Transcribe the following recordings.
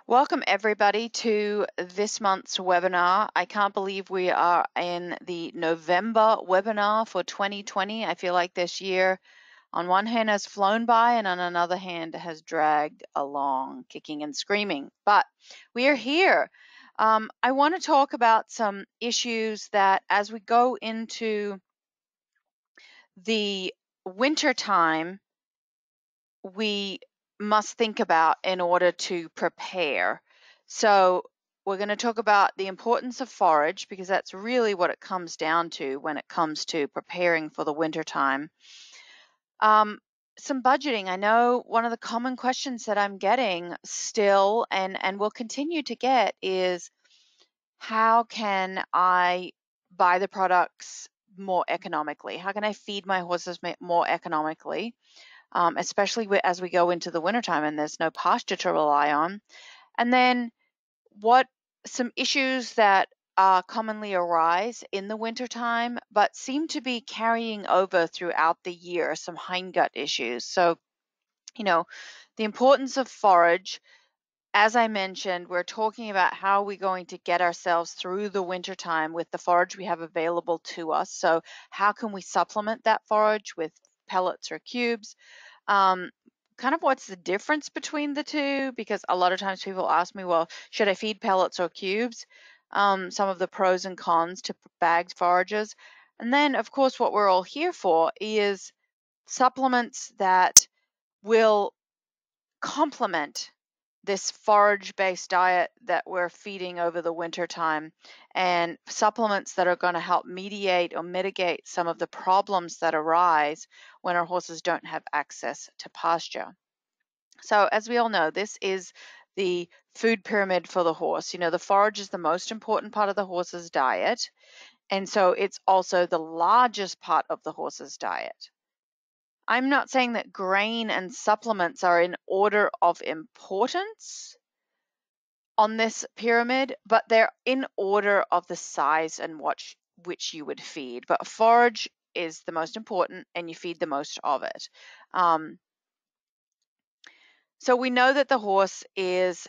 Welcome everybody to this month's webinar. I can't believe we are in the November webinar for 2020. I feel like this year on one hand has flown by and on another hand has dragged along, kicking and screaming. But we are here. I want to talk about some issues that as we go into the winter time, we must think about in order to prepare. So we're going to talk about the importance of forage because that's really what it comes down to when it comes to preparing for the winter time. Some budgeting. I know one of the common questions that I'm getting still and will continue to get is how can I buy the products more economically? How can I feed my horses more economically? Especially as we go into the wintertime and there's no pasture to rely on. And then what some issues that commonly arise in the wintertime, but seem to be carrying over throughout the year, some hindgut issues. So, the importance of forage. As I mentioned, we're talking about how we're going to get ourselves through the wintertime with the forage we have available to us. So how can we supplement that forage with pellets or cubes? Kind of what's the difference between the two, because a lot of times people ask me, well, should I feed pellets or cubes? Some of the pros and cons to bagged forages. And then, of course, what we're all here for is supplements that will complement this forage-based diet that we're feeding over the winter time, and supplements that are going to help mediate or mitigate some of the problems that arise when our horses don't have access to pasture. So as we all know, this is the food pyramid for the horse. The forage is the most important part of the horse's diet, and so it's also the largest part of the horse's diet. I'm not saying that grain and supplements are in order of importance on this pyramid, but they're in order of the size and which you would feed. But forage is the most important, and you feed the most of it. So we know that the horse its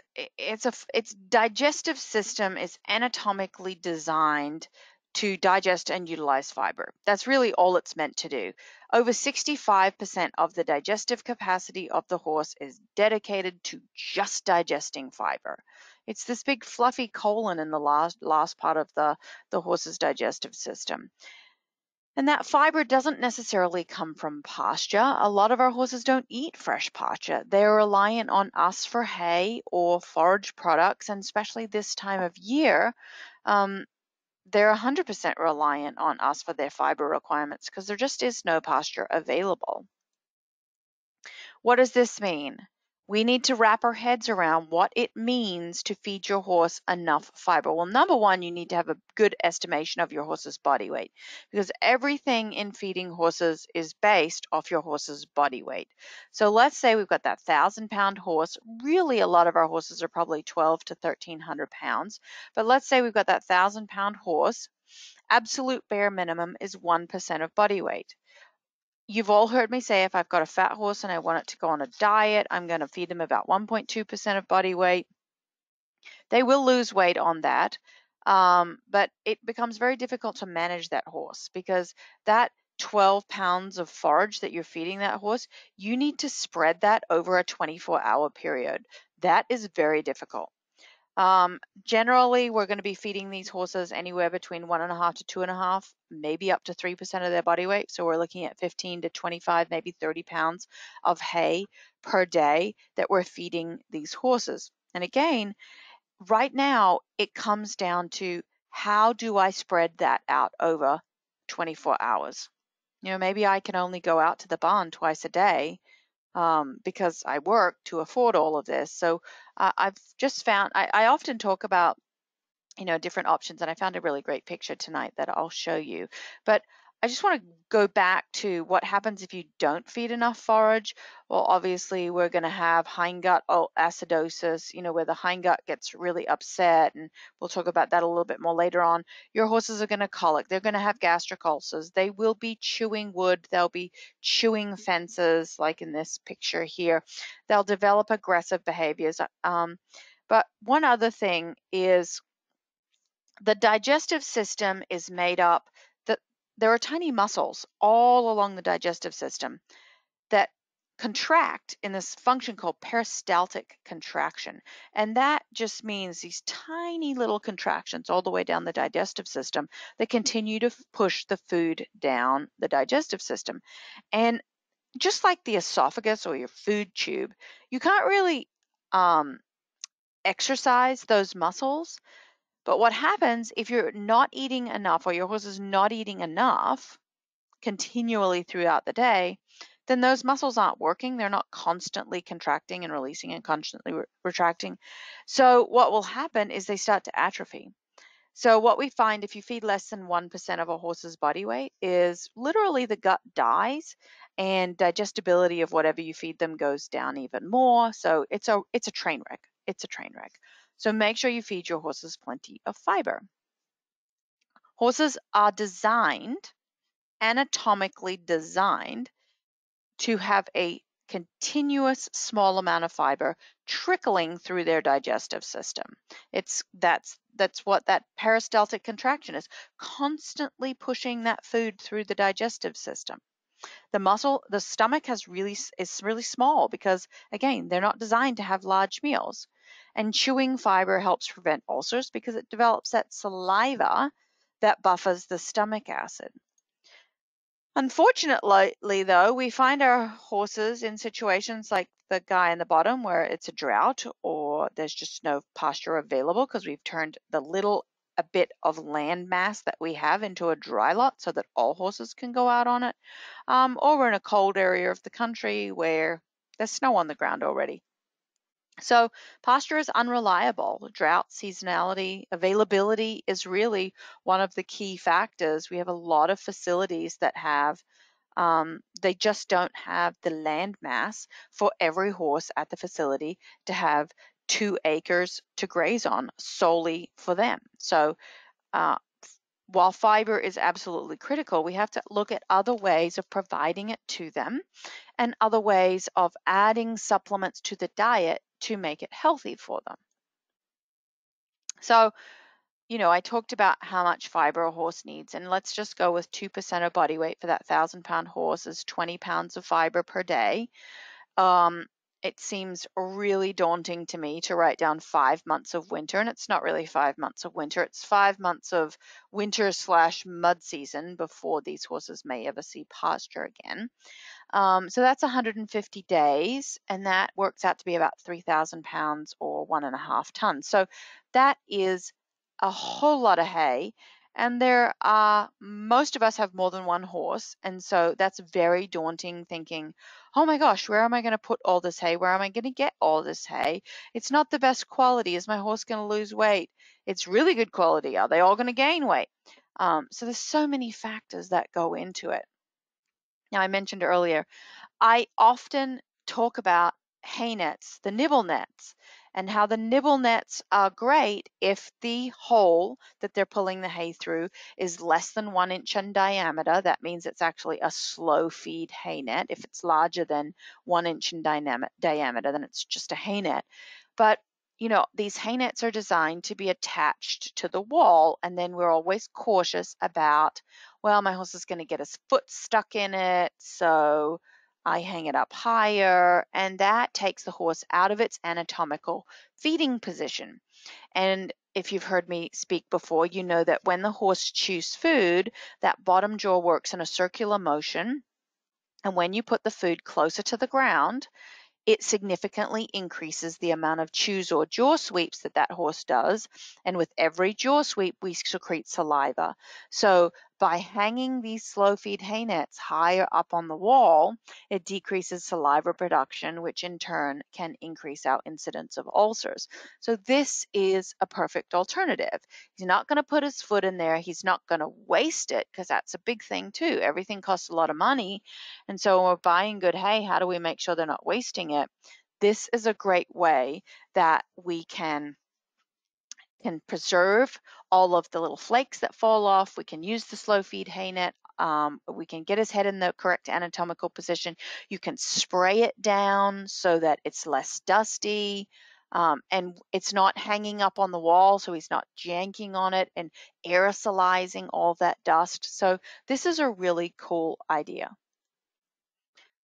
digestive system is anatomically designed to digest and utilize fiber. That's really all it's meant to do. Over 65% of the digestive capacity of the horse is dedicated to just digesting fiber. It's this big fluffy colon in the last part of the horse's digestive system. And that fiber doesn't necessarily come from pasture. A lot of our horses don't eat fresh pasture. They're reliant on us for hay or forage products, and especially this time of year, they're 100% reliant on us for their fiber requirements because there just is no pasture available. What does this mean? We need to wrap our heads around what it means to feed your horse enough fiber. Well, number one, you need to have a good estimation of your horse's body weight, because everything in feeding horses is based off your horse's body weight. So let's say we've got that 1,000-pound horse. Really, a lot of our horses are probably 1,200 to 1,300 pounds. But let's say we've got that 1,000-pound horse. Absolute bare minimum is 1% of body weight. You've all heard me say if I've got a fat horse and I want it to go on a diet, I'm going to feed them about 1.2% of body weight. They will lose weight on that, but it becomes very difficult to manage that horse because that 12 pounds of forage that you're feeding that horse, you need to spread that over a 24-hour period. That is very difficult. Generally, we're going to be feeding these horses anywhere between 1.5 to 2.5, maybe up to 3% of their body weight. So we're looking at 15 to 25, maybe 30 pounds of hay per day that we're feeding these horses. And again, right now, it comes down to how do I spread that out over 24 hours? Maybe I can only go out to the barn twice a day because I work to afford all of this. So I've just found, I often talk about, different options, and I found a really great picture tonight that I'll show you. But I just want to go back to what happens if you don't feed enough forage. Well, obviously we're going to have hindgut acidosis, where the hindgut gets really upset, and we'll talk about that a little bit more later on. Your horses are going to colic. They're going to have gastric ulcers. They will be chewing wood. They'll be chewing fences, like in this picture here. They'll develop aggressive behaviors. But one other thing is the digestive system is made up that there are tiny muscles all along the digestive system that contract in this function called peristaltic contraction. And that just means these tiny little contractions all the way down the digestive system that continue to push the food down the digestive system. And just like the esophagus or your food tube, you can't really exercise those muscles. But what happens if you're not eating enough or your horse is not eating enough continually throughout the day, then those muscles aren't working. They're not constantly contracting and releasing and constantly retracting. So what will happen is they start to atrophy. So what we find if you feed less than 1% of a horse's body weight is literally the gut dies and digestibility of whatever you feed them goes down even more. So it's a train wreck. It's a train wreck. So make sure you feed your horses plenty of fiber. Horses are designed, anatomically designed, to have a continuous small amount of fiber trickling through their digestive system. That's what that peristaltic contraction is, constantly pushing that food through the digestive system. The stomach is really small because, again, they're not designed to have large meals. And chewing fiber helps prevent ulcers because it develops that saliva that buffers the stomach acid. Unfortunately, though, we find our horses in situations like the guy in the bottom where it's a drought or there's just no pasture available because we've turned a bit of land mass that we have into a dry lot so that all horses can go out on it, or we're in a cold area of the country where there's snow on the ground already. So pasture is unreliable. Drought, seasonality, availability is really one of the key factors. We have a lot of facilities that have, they just don't have the land mass for every horse at the facility to have 2 acres to graze on solely for them. So while fiber is absolutely critical, we have to look at other ways of providing it to them and other ways of adding supplements to the diet to make it healthy for them. So, I talked about how much fiber a horse needs, and let's just go with 2% of body weight for that 1,000-pound horse is 20 pounds of fiber per day. It seems really daunting to me to write down 5 months of winter, and it's not really 5 months of winter. It's 5 months of winter/mud season before these horses may ever see pasture again. So that's 150 days, and that works out to be about 3,000 pounds or 1.5 tons. So that is a whole lot of hay. And most of us have more than one horse. And so that's very daunting thinking, oh my gosh, where am I going to put all this hay? Where am I going to get all this hay? It's not the best quality. Is my horse going to lose weight? It's really good quality. Are they all going to gain weight? So there's so many factors that go into it. Now, I mentioned earlier, I often talk about hay nets, the nibble nets, and how the nibble nets are great if the hole that they're pulling the hay through is less than 1 inch in diameter. That means it's actually a slow feed hay net. If it's larger than 1 inch in diameter, then it's just a hay net. But these hay nets are designed to be attached to the wall, and then we're always cautious about, well, my horse is going to get his foot stuck in it, so I hang it up higher, and that takes the horse out of its anatomical feeding position. And if you've heard me speak before, you know that when the horse chews food, that bottom jaw works in a circular motion, and when you put the food closer to the ground, it significantly increases the amount of chews or jaw sweeps that horse does. And with every jaw sweep, we secrete saliva. So by hanging these slow feed hay nets higher up on the wall, it decreases saliva production, which in turn can increase our incidence of ulcers. So this is a perfect alternative. He's not going to put his foot in there. He's not going to waste it, because that's a big thing too. Everything costs a lot of money. And so when we're buying good hay, how do we make sure they're not wasting it? This is a great way that we can preserve all of the little flakes that fall off. We can use the slow feed hay net. We can get his head in the correct anatomical position. You can spray it down so that it's less dusty. and it's not hanging up on the wall, so he's not janking on it and aerosolizing all that dust. So this is a really cool idea.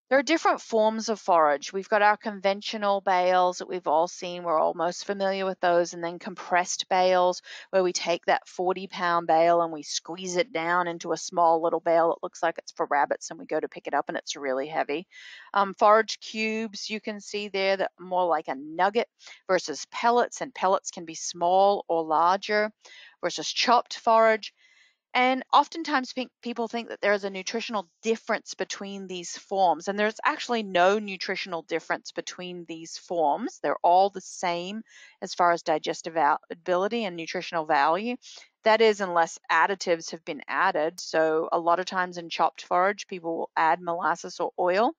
There are different forms of forage. We've got our conventional bales that we've all seen. We're all most familiar with those. And then compressed bales, where we take that 40-pound bale and we squeeze it down into a small little bale. It looks like it's for rabbits, and we go to pick it up and it's really heavy. Forage cubes, you can see there, that more like a nugget, versus pellets. And pellets can be small or larger, versus chopped forage. And oftentimes people think that there is a nutritional difference between these forms, and there's actually no nutritional difference between these forms. They're all the same as far as digestibility and nutritional value. That is, unless additives have been added. So a lot of times in chopped forage, people will add molasses or oil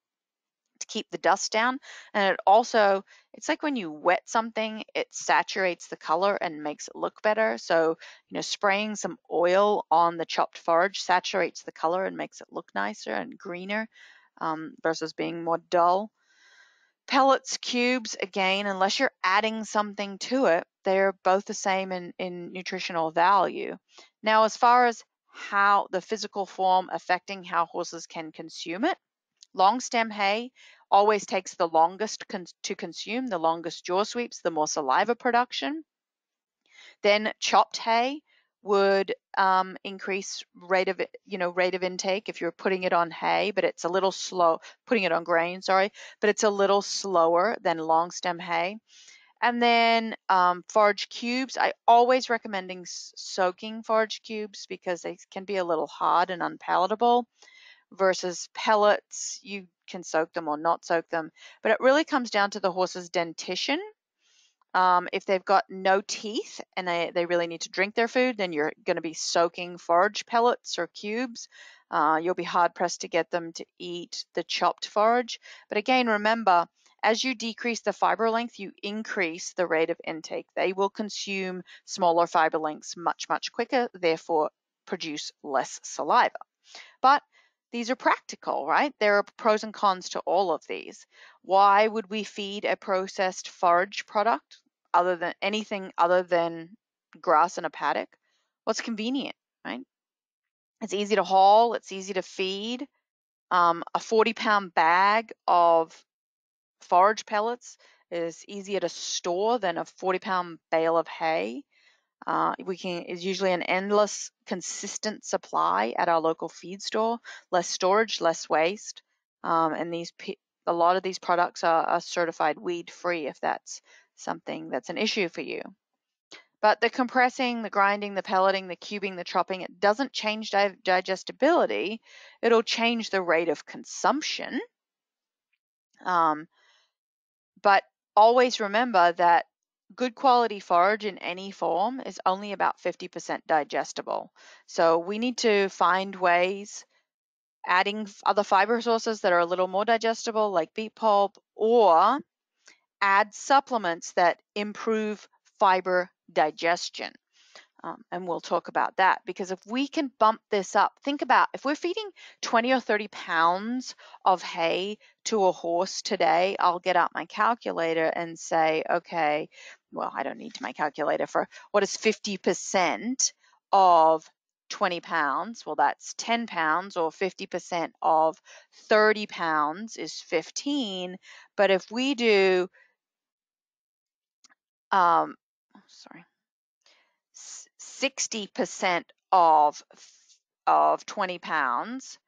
to keep the dust down. And it also, it's like when you wet something, it saturates the color and makes it look better. So, spraying some oil on the chopped forage saturates the color and makes it look nicer and greener, versus being more dull. Pellets, cubes, again, unless you're adding something to it, they're both the same in nutritional value. Now, as far as how the physical form affecting how horses can consume it, long stem hay always takes the longest to consume, the longest jaw sweeps, the more saliva production. Then chopped hay would increase rate of intake if you're putting it on hay, but it's a little slow, putting it on grain, sorry, but it's a little slower than long stem hay. And then forage cubes, I always recommending soaking forage cubes because they can be a little hard and unpalatable. Versus pellets, you can soak them or not soak them, but it really comes down to the horse's dentition. If they've got no teeth and they really need to drink their food, then you're going to be soaking forage pellets or cubes. You'll be hard pressed to get them to eat the chopped forage. But again, remember, as you decrease the fiber length, you increase the rate of intake. They will consume smaller fiber lengths much, much quicker, therefore produce less saliva. But these are practical, right? There are pros and cons to all of these. Why would we feed a processed forage product anything other than grass in a paddock? Well, it's convenient, right? It's easy to haul, it's easy to feed. A 40-pound bag of forage pellets is easier to store than a 40-pound bale of hay. Is usually an endless, consistent supply at our local feed store. Less storage, less waste, and a lot of these products are certified weed-free if that's something that's an issue for you. But the compressing, the grinding, the pelleting, the cubing, the chopping, it doesn't change digestibility. It'll change the rate of consumption. But always remember that good quality forage in any form is only about 50% digestible. So we need to find ways, adding other fiber sources that are a little more digestible, like beet pulp, or add supplements that improve fiber digestion. And we'll talk about that, because if we can bump this up, think about if we're feeding 20 or 30 pounds of hay to a horse today, I'll get out my calculator and say, okay, well, I don't need my calculator for what is 50% of 20 pounds. Well, that's 10 pounds, or 50% of 30 pounds is 15. But if we do, sorry, 60% of 20 pounds,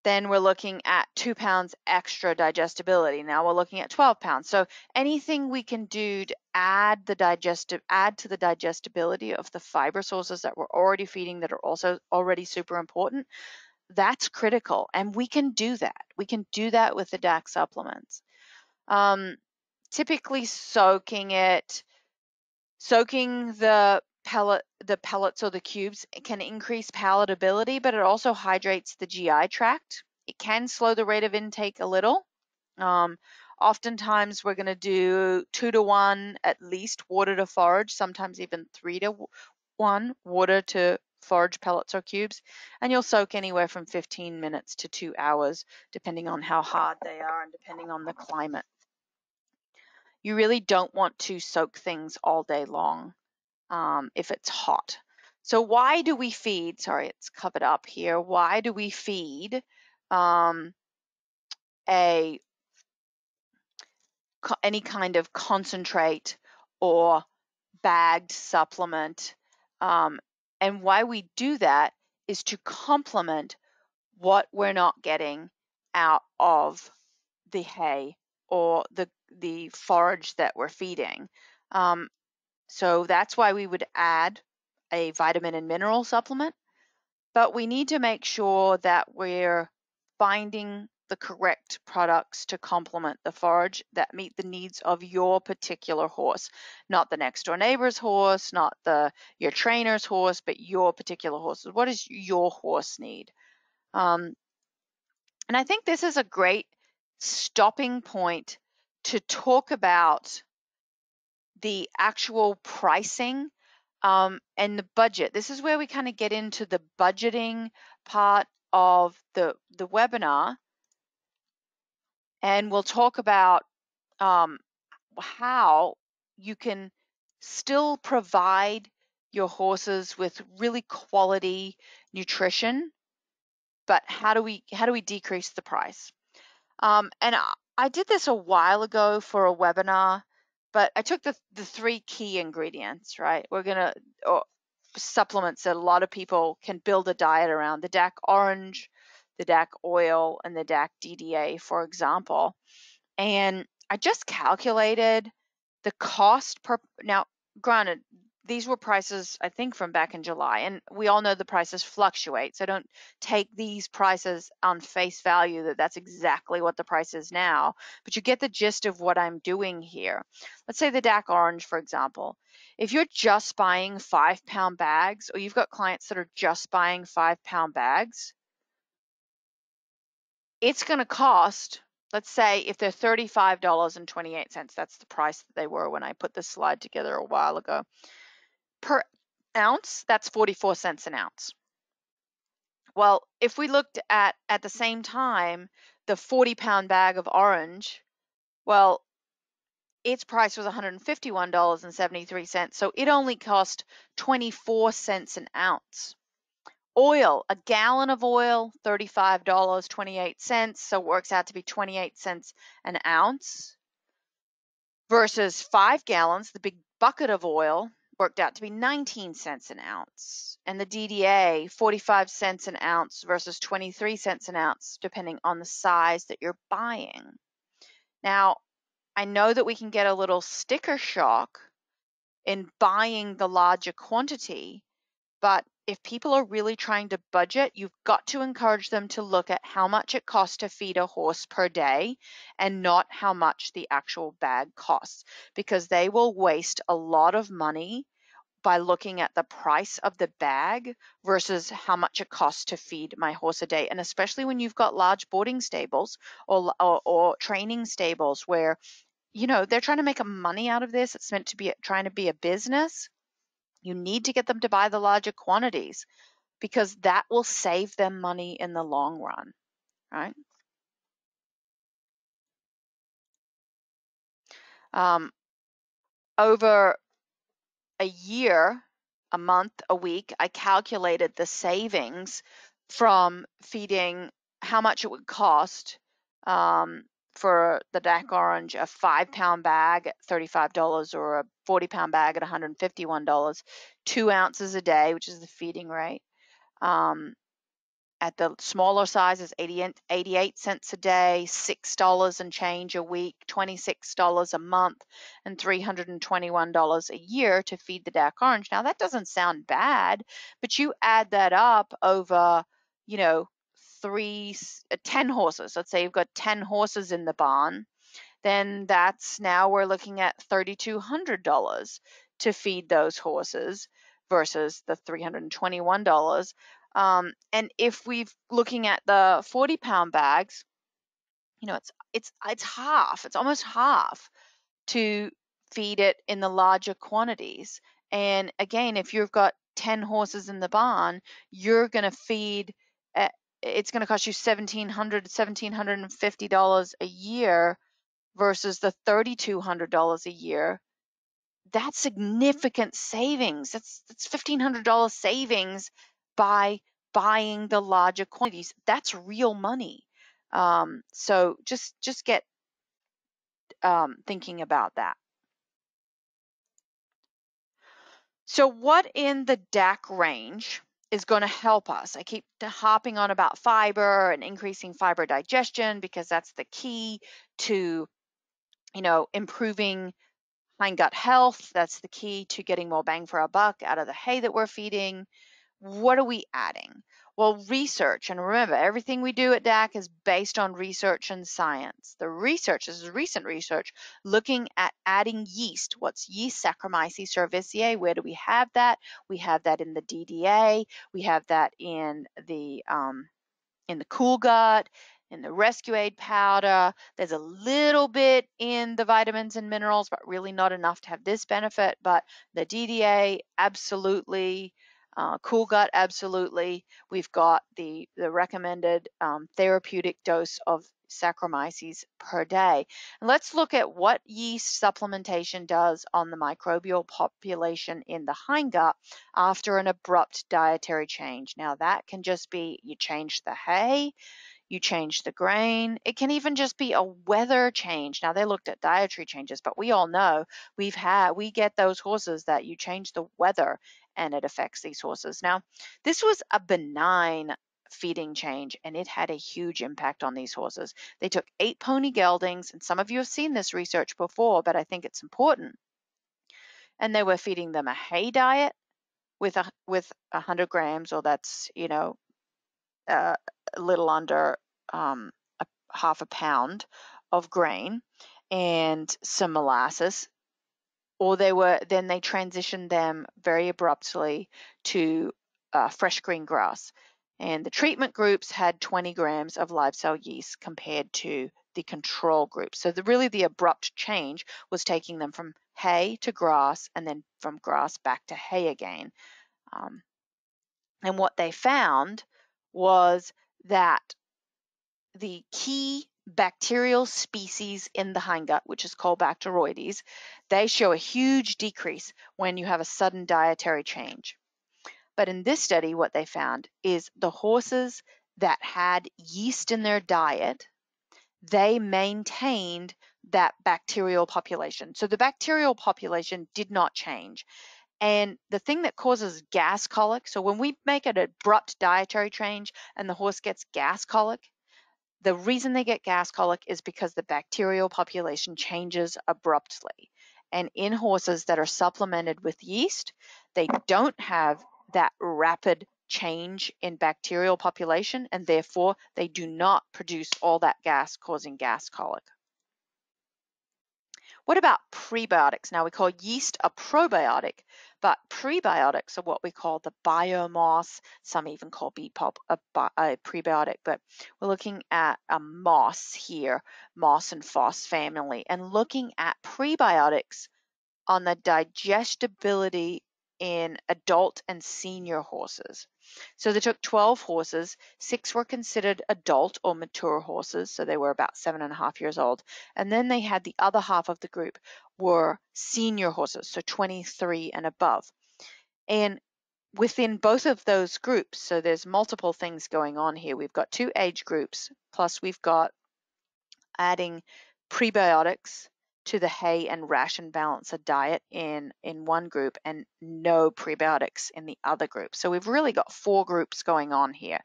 then we're looking at 2 pounds extra digestibility. Now we're looking at 12 pounds. So anything we can do to add to the digestibility of the fiber sources that we're already feeding that are also already super important, that's critical. And we can do that. We can do that with the DAC supplements. Typically soaking the pellets or the cubes, it can increase palatability, but it also hydrates the GI tract. It can slow the rate of intake a little. Oftentimes we're going to do 2 to 1 at least water to forage, sometimes even 3 to 1 water to forage pellets or cubes, and you'll soak anywhere from 15 minutes to 2 hours depending on how hard they are and depending on the climate. You really don't want to soak things all day long if it's hot. So why do we feed, sorry, it's covered up here. Why do we feed any kind of concentrate or bagged supplement? And why we do that is to complement what we're not getting out of the hay or the forage that we're feeding. So that's why we would add a vitamin and mineral supplement, but we need to make sure that we're finding the correct products to complement the forage that meet the needs of your particular horse, not the next door neighbor's horse, not your trainer's horse, but your particular horse. What does your horse need? And I think this is a great stopping point to talk about the actual pricing and the budget. This is where we kind of get into the budgeting part of the webinar, and we'll talk about how you can still provide your horses with really quality nutrition, but how do we decrease the price? And I did this a while ago for a webinar, but I took the three key ingredients, right? We're gonna supplements that a lot of people can build a diet around: the DAC orange, the DAC oil, and the DAC DDA, for example. And I just calculated the cost per, now granted, these were prices, I think, from back in July, and we all know the prices fluctuate. So don't take these prices on face value that that's exactly what the price is now, but you get the gist of what I'm doing here. Let's say the DAC orange, for example. If you're just buying 5-pound bags, or you've got clients that are just buying 5-pound bags, it's going to cost, let's say if they're $35.28, that's the price that they were when I put this slide together a while ago, per ounce, that's 44 cents an ounce. Well, if we looked at the same time, the 40-pound bag of orange, well, its price was $151.73, so it only cost 24 cents an ounce. Oil, a gallon of oil, $35.28, so it works out to be 28 cents an ounce, versus 5 gallons, the big bucket of oil, worked out to be 19 cents an ounce. And the DDA, 45 cents an ounce versus 23 cents an ounce, depending on the size that you're buying. Now, I know that we can get a little sticker shock in buying the larger quantity, but if people are really trying to budget, you've got to encourage them to look at how much it costs to feed a horse per day and not how much the actual bag costs, because they will waste a lot of money by looking at the price of the bag versus how much it costs to feed my horse a day. And especially when you've got large boarding stables or training stables where, you know, they're trying to make a money out of this. It's meant to be trying to be a business. You need to get them to buy the larger quantities because that will save them money in the long run, right? Over a year, a month, a week, I calculated the savings from feeding, how much it would cost for the DAC orange, a 5-pound bag at $35 or a 40-pound bag at $151, 2 ounces a day, which is the feeding rate. At the smaller sizes, 88 cents a day, $6 and change a week, $26 a month, and $321 a year to feed the DAC orange. Now, that doesn't sound bad, but you add that up over, you know, 10 horses. Let's say you've got 10 horses in the barn, then that's, now we're looking at $3,200 to feed those horses versus the $321. And if we're looking at the 40-pound bags, you know, it's half, it's almost half to feed it in the larger quantities. And again, if you've got 10 horses in the barn, you're going to feed, it's going to cost you $1,750 a year versus the $3,200 a year, that's significant savings. That's $1,500 savings by buying the larger quantities. That's real money. So just get thinking about that. So what in the DAC range is going to help us? I keep hopping on about fiber and increasing fiber digestion because that's the key to, improving hindgut health. That's the key to getting more bang for our buck out of the hay that we're feeding. What are we adding? Well, research, and remember, everything we do at DAC is based on research and science. The research, this is recent research, looking at adding yeast. What's yeast? Saccharomyces cerevisiae. Where do we have that? We have that in the DDA. We have that in the Cool Gut, in the Rescue Aid powder. There's a little bit in the vitamins and minerals, but really not enough to have this benefit. But the DDA, absolutely. Cool Gut, absolutely. We've got the recommended therapeutic dose of Saccharomyces per day. And let's look at what yeast supplementation does on the microbial population in the hindgut after an abrupt dietary change. Now that can just be you change the hay, you change the grain. It can even just be a weather change. Now they looked at dietary changes, but we all know we get those horses that you change the weather and it affects these horses. Now, this was a benign feeding change and it had a huge impact on these horses. They took 8 pony geldings, and some of you have seen this research before, but I think it's important. And they were feeding them a hay diet with 100 grams, or that's, a little under half a pound of grain and some molasses, or they transitioned them very abruptly to fresh green grass. And the treatment groups had 20 grams of live cell yeast compared to the control group. So the abrupt change was taking them from hay to grass and then from grass back to hay again. And what they found was that the key bacterial species in the hindgut, which is called Bacteroides, they show a huge decrease when you have a sudden dietary change. But in this study, what they found is the horses that had yeast in their diet, they maintained that bacterial population. So the bacterial population did not change. And the thing that causes gas colic, so when we make an abrupt dietary change and the horse gets gas colic, the reason they get gas colic is because the bacterial population changes abruptly. And in horses that are supplemented with yeast, they don't have that rapid change in bacterial population, and therefore they do not produce all that gas causing gas colic. What about prebiotics? Now we call yeast a probiotic, but prebiotics are what we call the biomass. Some even call BPOP a prebiotic, but we're looking at a moss here, moss and FOS family, and looking at prebiotics on the digestibility in adult and senior horses. So they took 12 horses, 6 were considered adult or mature horses, so they were about 7.5 years old. And then they had the other half of the group were senior horses, so 23 and above. And within both of those groups, so there's multiple things going on here. We've got 2 age groups, plus we've got adding prebiotics to the hay and ration balancer diet in one group and no prebiotics in the other group. So we've really got 4 groups going on here.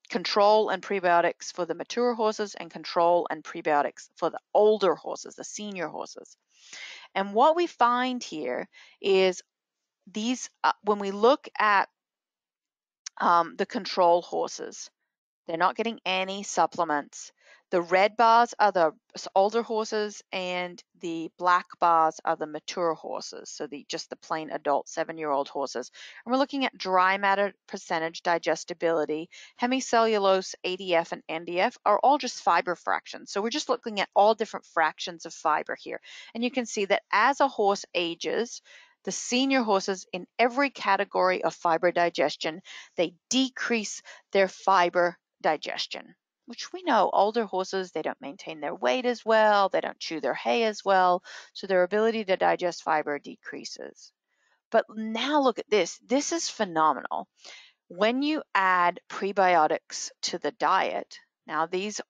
Control and prebiotics for the mature horses and control and prebiotics for the older horses, the senior horses. And what we find here is these, when we look at the control horses, they're not getting any supplements. The red bars are the older horses and the black bars are the mature horses, so just the plain adult 7-year-old horses. And we're looking at dry matter percentage, digestibility, hemicellulose, ADF, and NDF are all just fiber fractions. So we're just looking at all different fractions of fiber here. And you can see that as a horse ages, the senior horses in every category of fiber digestion, they decrease their fiber digestion. which we know older horses, they don't maintain their weight as well, they don't chew their hay as well, so their ability to digest fiber decreases. But now look at this. This is phenomenal. When you add prebiotics to the diet, now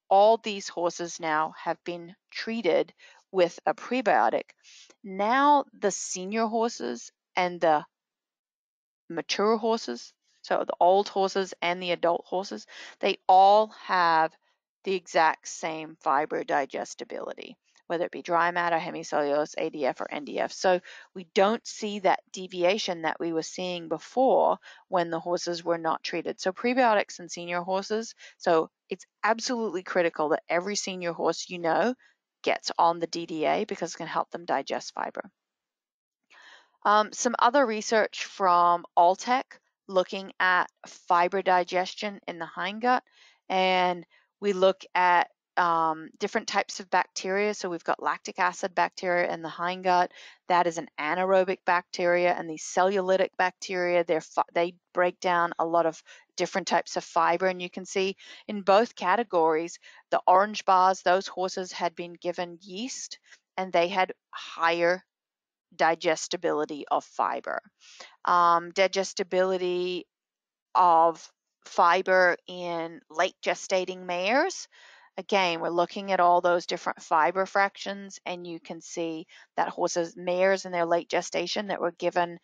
all these horses now have been treated with a prebiotic. Now the senior horses and the mature horses, so the old horses and the adult horses, they all have the exact same fiber digestibility, whether it be dry matter, hemicellulose, ADF, or NDF. So we don't see that deviation that we were seeing before when the horses were not treated. So prebiotics in senior horses, so it's absolutely critical that every senior horse you know gets on the DDA because it can help them digest fiber. Some other research from Alltech looking at fiber digestion in the hindgut, and we look at different types of bacteria. So we've got lactic acid bacteria in the hindgut. That is an anaerobic bacteria, and these cellulitic bacteria, they break down a lot of different types of fiber. And you can see in both categories, the orange bars, those horses had been given yeast, and they had higher digestibility of fiber. Digestibility of fiber in late gestating mares. Again, we're looking at all those different fiber fractions, and you can see that horses, mares in their late gestation that were given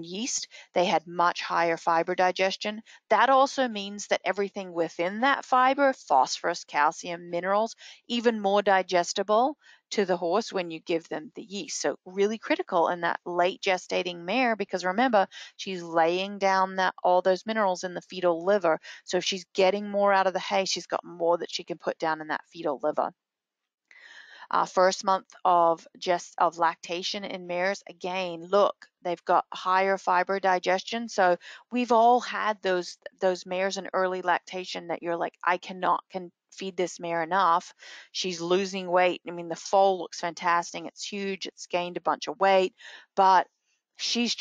yeast, they had much higher fiber digestion. That also means that everything within that fiber, phosphorus, calcium, minerals, even more digestible to the horse when you give them the yeast. So really critical in that late gestating mare, because remember, she's laying down all those minerals in the fetal liver. So if she's getting more out of the hay, she's got more that she can put down in that fetal liver. First month of lactation in mares, again, look, they've got higher fiber digestion. So we've all had those mares in early lactation that you're like, I can feed this mare enough. She's losing weight. I mean, the foal looks fantastic. It's huge. It's gained a bunch of weight, but she's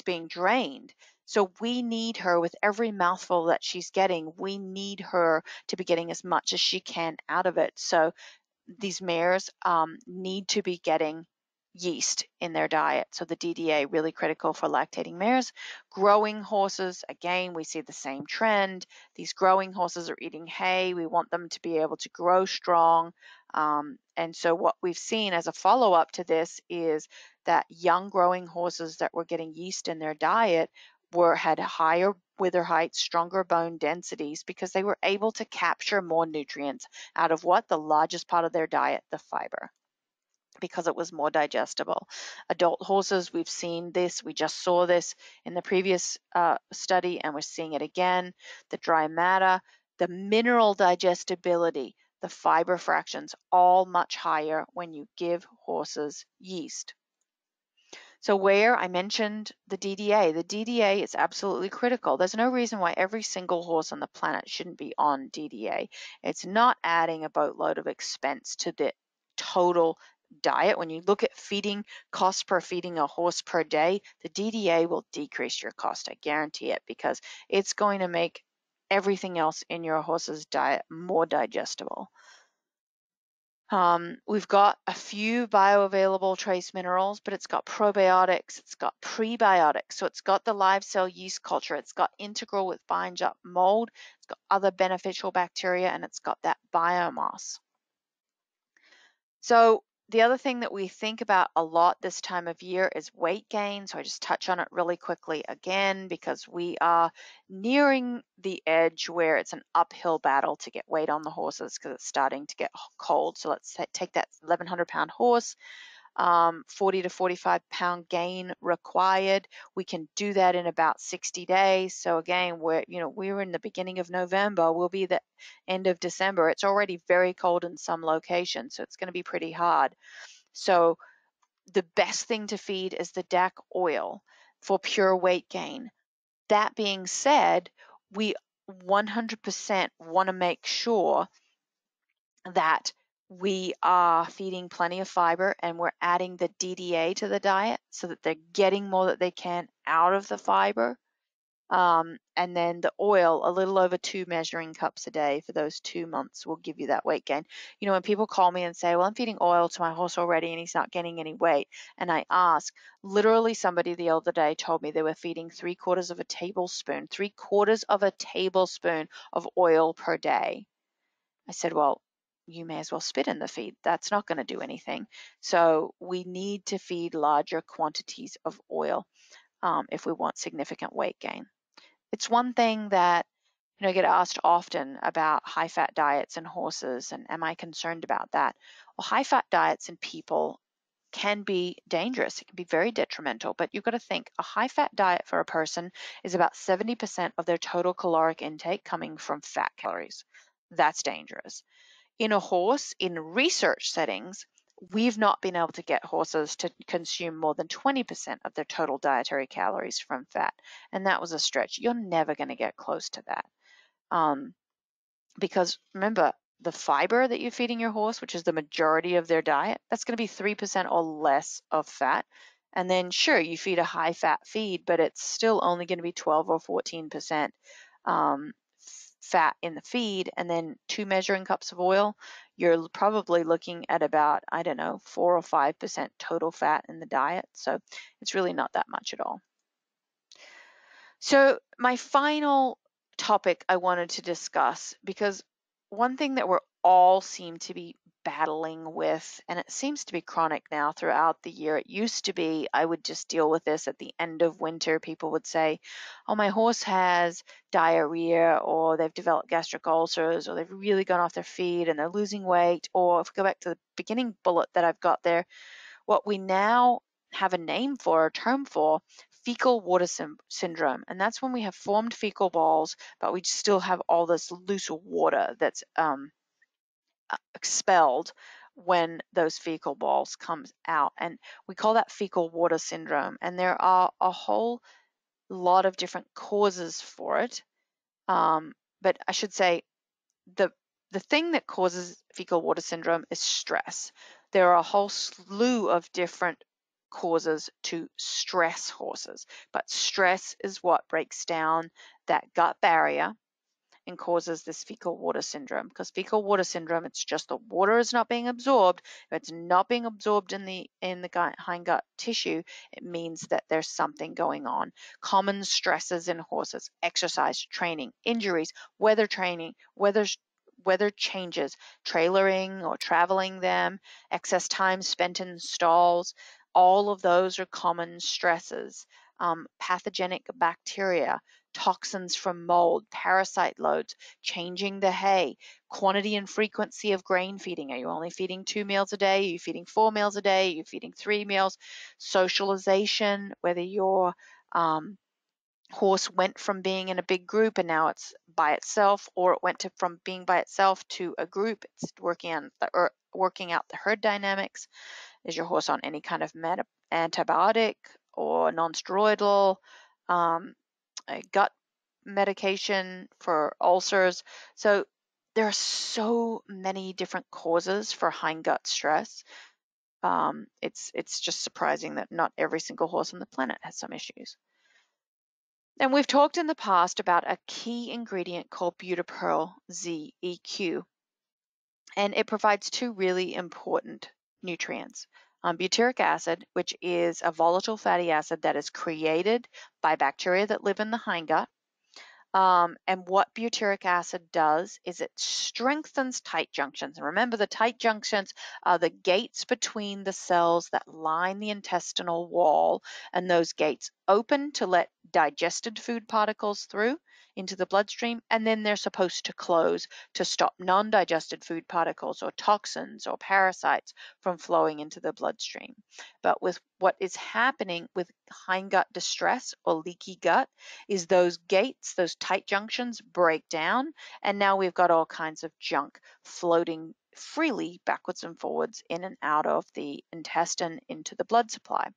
being drained. So we need her with every mouthful that she's getting. We need her to be getting as much as she can out of it. So these mares need to be getting yeast in their diet. So the DDA really critical for lactating mares. Growing horses, again, we see the same trend. These growing horses are eating hay. We want them to be able to grow strong. And so what we've seen as a follow-up to this is that young growing horses that were getting yeast in their diet had higher wither heights, stronger bone densities, because they were able to capture more nutrients out of the largest part of their diet, the fiber, because it was more digestible. Adult horses, we've seen this. We just saw this in the previous study, and we're seeing it again. The dry matter, the mineral digestibility, the fiber fractions, all much higher when you give horses yeast. So where I mentioned the DDA is absolutely critical. There's no reason why every single horse on the planet shouldn't be on DDA. It's not adding a boatload of expense to the total diet. When you look at feeding cost per feeding a horse per day, the DDA will decrease your cost. I guarantee it, because it's going to make everything else in your horse's diet more digestible. We've got a few bioavailable trace minerals, but it's got probiotics, it's got prebiotics, so it's got the live cell yeast culture, it's got integral with binds up mold, it's got other beneficial bacteria, and it's got that biomass. So the other thing that we think about a lot this time of year is weight gain. So I just touch on it really quickly again, because we are nearing the edge where it's an uphill battle to get weight on the horses, because it's starting to get cold. So let's take that 1,100-pound horse, 40 to 45-pound gain required. We can do that in about 60 days. So again, we're in the beginning of November. We'll be the end of December. It's already very cold in some locations, so it's going to be pretty hard. So the best thing to feed is the DAC oil for pure weight gain. That being said, we 100% want to make sure that we are feeding plenty of fiber and we're adding the DDA to the diet so that they're getting more that they can out of the fiber. And then the oil, a little over 2 measuring cups a day for those 2 months will give you that weight gain. You know, when people call me and say, well, I'm feeding oil to my horse already and he's not gaining any weight, and I ask, literally somebody the other day told me they were feeding 3/4 of a tablespoon, 3/4 of a tablespoon of oil per day. I said, well, you may as well spit in the feed. That's not going to do anything. So we need to feed larger quantities of oil if we want significant weight gain. It's one thing that, you know, I get asked often about high-fat diets in horses, and am I concerned about that? Well, high-fat diets in people can be dangerous. It can be very detrimental, but you've got to think a high-fat diet for a person is about 70% of their total caloric intake coming from fat calories. That's dangerous. In a horse, in research settings, we've not been able to get horses to consume more than 20% of their total dietary calories from fat. And that was a stretch. You're never going to get close to that. Because remember, the fiber that you're feeding your horse, which is the majority of their diet, that's going to be 3% or less of fat. And then sure, you feed a high fat feed, but it's still only going to be 12 or 14% fat in the feed, and then 2 measuring cups of oil, you're probably looking at about, I don't know, 4 or 5% total fat in the diet. So it's really not that much at all. So my final topic I wanted to discuss, because one thing that we're all seem to be battling with, and it seems to be chronic now throughout the year. It used to be I would just deal with this at the end of winter. People would say, oh, my horse has diarrhea, or they've developed gastric ulcers, or they've really gone off their feed and they're losing weight. Or if we go back to the beginning bullet that I've got there, what we now have a name for, a term for, fecal water syndrome. And that's when we have formed fecal balls, but we still have all this loose water that's expelled when those fecal balls comes out. And we call that fecal water syndrome. And there are a whole lot of different causes for it. But I should say the thing that causes fecal water syndrome is stress. There are a whole slew of different causes to stress horses, but stress is what breaks down that gut barrier and causes this fecal water syndrome. Because fecal water syndrome, it's just the water is not being absorbed. If it's not being absorbed in the hindgut tissue, it means that there's something going on. Common stresses in horses: exercise, training, injuries, weather changes, trailering or traveling them, excess time spent in stalls. All of those are common stresses. Pathogenic bacteria, toxins from mold, parasite loads, changing the hay, quantity and frequency of grain feeding. Are you only feeding 2 meals a day? Are you feeding 4 meals a day? Are you feeding 3 meals? Socialization, whether your horse went from being in a big group and now it's by itself, or it went from being by itself to a group. It's working out the herd dynamics. Is your horse on any kind of antibiotic or non-steroidal? A gut medication for ulcers. So there are so many different causes for hindgut stress. It's just surprising that not every single horse on the planet has some issues. And we've talked in the past about a key ingredient called Butipearl ZEQ, and it provides 2 really important nutrients. Butyric acid, which is a volatile fatty acid that is created by bacteria that live in the hindgut. And what butyric acid does is it strengthens tight junctions. And remember, the tight junctions are the gates between the cells that line the intestinal wall, and those gates open to let digested food particles through into the bloodstream, and then they're supposed to close to stop non-digested food particles or toxins or parasites from flowing into the bloodstream. But with what is happening with hindgut distress or leaky gut is those gates, those tight junctions break down, and now we've got all kinds of junk floating freely backwards and forwards in and out of the intestine into the blood supply.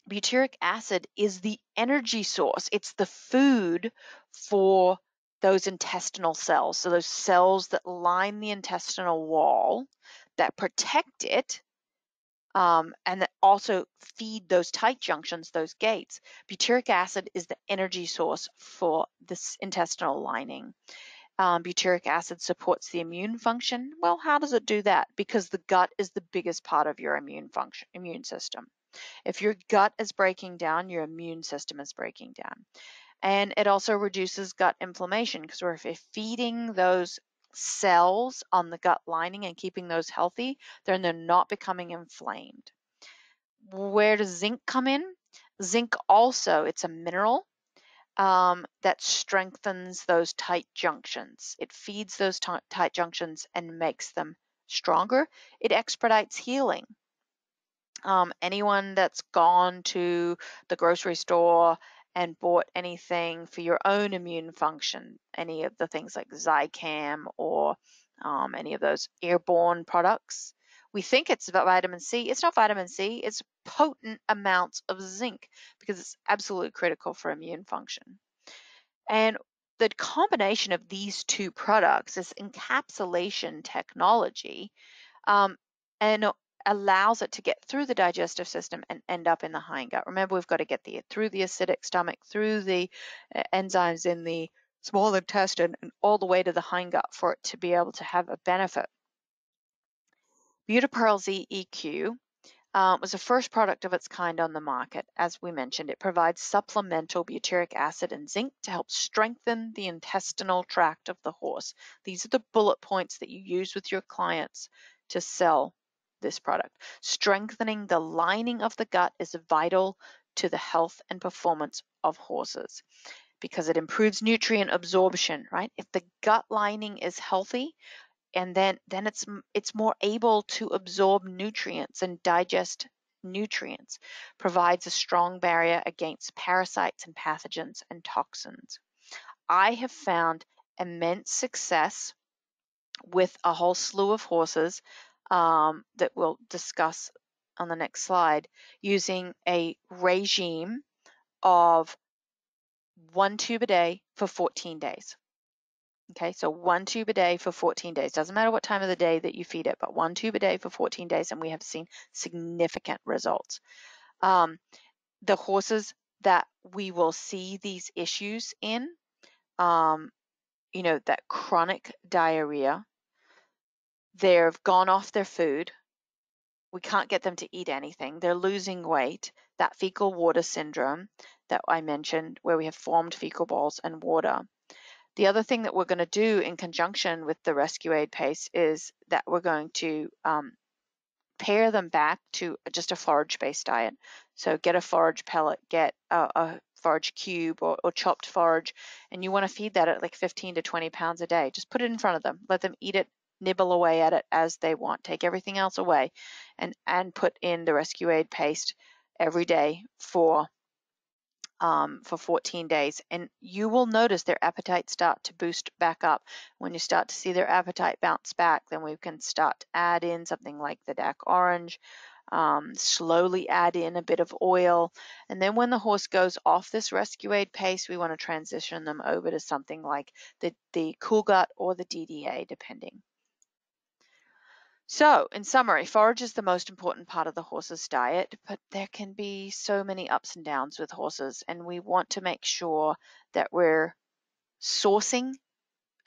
Butyric acid is the energy source. It's the food for those intestinal cells. So those cells that line the intestinal wall that protect it and that also feed those tight junctions, those gates. Butyric acid is the energy source for this intestinal lining. Butyric acid supports the immune function. Well, how does it do that? Because the gut is the biggest part of your immune system. If your gut is breaking down, your immune system is breaking down. And it also reduces gut inflammation, because we're feeding those cells on the gut lining and keeping those healthy, then they're not becoming inflamed. Where does zinc come in? Zinc also, it's a mineral that strengthens those tight junctions. It feeds those tight junctions and makes them stronger. It expedites healing. Anyone that's gone to the grocery store and bought anything for your own immune function, any of the things like Zicam or any of those airborne products, we think it's vitamin C. It's not vitamin C. It's potent amounts of zinc, because it's absolutely critical for immune function. And the combination of these two products, this encapsulation technology, and allows it to get through the digestive system and end up in the hindgut. Remember, we've got to get through the acidic stomach, through the enzymes in the small intestine, and all the way to the hindgut for it to be able to have a benefit. BUTIPEARL-Z EQ was the first product of its kind on the market. As we mentioned, it provides supplemental butyric acid and zinc to help strengthen the intestinal tract of the horse. These are the bullet points that you use with your clients to sell this product. Strengthening the lining of the gut is vital to the health and performance of horses, because it improves nutrient absorption, right? If the gut lining is healthy, and then it's more able to absorb nutrients and digest nutrients, provides a strong barrier against parasites and pathogens and toxins. I have found immense success with a whole slew of horses that we'll discuss on the next slide, using a regime of 1 tube a day for 14 days. Okay, so 1 tube a day for 14 days. Doesn't matter what time of the day that you feed it, but 1 tube a day for 14 days, and we have seen significant results. The horses that we will see these issues in, that chronic diarrhea, they've gone off their food. We can't get them to eat anything. They're losing weight. That fecal water syndrome that I mentioned, where we have formed fecal balls and water. The other thing that we're going to do in conjunction with the Rescue Aid Paste is that we're going to pair them back to just a forage-based diet. So get a forage pellet, get a forage cube or chopped forage, and you want to feed that at like 15 to 20 pounds a day. Just put it in front of them. Let them eat it, nibble away at it as they want. Take everything else away and put in the Rescue Aid Paste every day for 14 days, and you will notice their appetite start to boost back up. When you start to see their appetite bounce back, then we can start to add in something like the DAC orange, slowly add in a bit of oil, and then when the horse goes off this Rescue Aid Paste, we want to transition them over to something like the Cool Gut or the DDA, depending. So, in summary, forage is the most important part of the horse's diet, but there can be so many ups and downs with horses, and we want to make sure that we're sourcing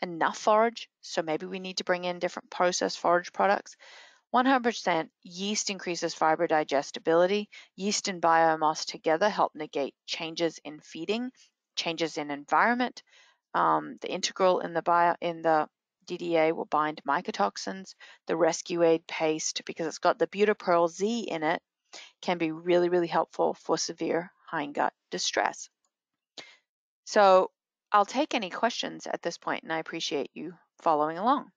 enough forage. So maybe we need to bring in different processed forage products. 100% yeast increases fiber digestibility. Yeast and biomass together help negate changes in feeding, changes in environment. The integral in the DDA will bind mycotoxins. The Rescue Aid Paste, because it's got the BUTIPEARL-Z in it, can be really, really helpful for severe hindgut distress. So I'll take any questions at this point, and I appreciate you following along.